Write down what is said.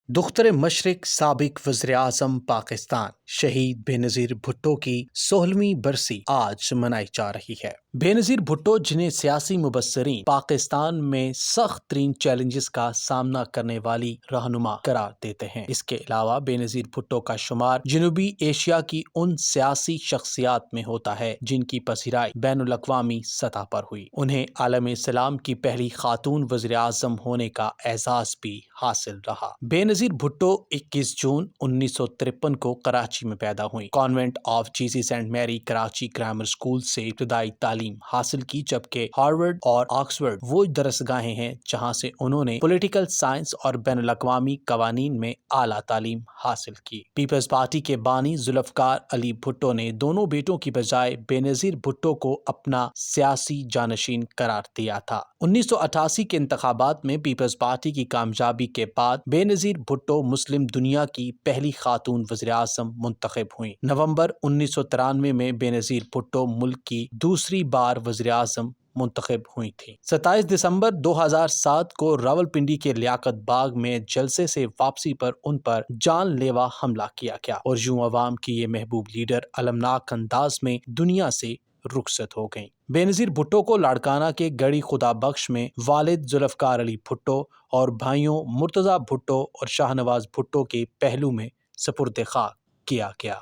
دختر مشرق سابق وزیر اعظم پاکستان شہید بے نظیر بھٹو کی 16ویں برسی آج منائی جا رہی ہے۔ بے نظیر بھٹو جنہیں سیاسی مبصرین پاکستان میں سخت ترین چیلنجز کا سامنا کرنے والی رہنما قرار دیتے ہیں۔ اس کے علاوہ بے نظیر بھٹو کا شمار جنوبی ایشیا کی ان سیاسی شخصیات میں ہوتا ہے جن کی پذیرائی بین الاقوامی سطح پر ہوئی۔ انہیں عالم اسلام کی پہلی خاتون وزیر اعظم ہونے کا اعزاز بھی حاصل رہا۔ بے نظیر بھٹو 21 جون 1953 کو کراچی میں پیدا ہوئی۔ کانوینٹ آف جیسس اینڈ میری کراچی گرامر اسکول سے ابتدائی تعلیم حاصل کی، جبکہ ہارورڈ اور آکسفورڈ وہ درسگاہیں ہیں جہاں سے انہوں نے پولیٹیکل سائنس اور بین الاقوامی قوانین میں اعلیٰ تعلیم حاصل کی۔ پیپلز پارٹی کے بانی ذوالفقار علی بھٹو نے دونوں بیٹوں کی بجائے بے نظیر بھٹو کو اپنا سیاسی جانشین قرار دیا تھا۔ 1988 کے انتخابات میں پیپلز پارٹی کی کامیابی کے بعد بے نظیر بھٹو مسلم دنیا کی پہلی خاتون وزیر اعظم منتخب ہوئیں۔ نومبر 1993 میں بے نظیر بھٹو ملک کی دوسری بار وزیر اعظم منتخب ہوئی تھی۔ 27 دسمبر 2007 کو راولپنڈی کے لیاقت باغ میں جلسے سے واپسی پر ان پر جان لیوا حملہ کیا گیا اور یوں عوام کی یہ محبوب لیڈر المناک انداز میں دنیا سے رخصت ہو گئیں۔ بے نظیر بھٹو کو لاڑکانہ کے گڑھی خدا بخش میں والد ذوالفقار علی بھٹو اور بھائیوں مرتضیٰ بھٹو اور شاہ نواز بھٹو کے پہلو میں سپرد خاک کیا گیا۔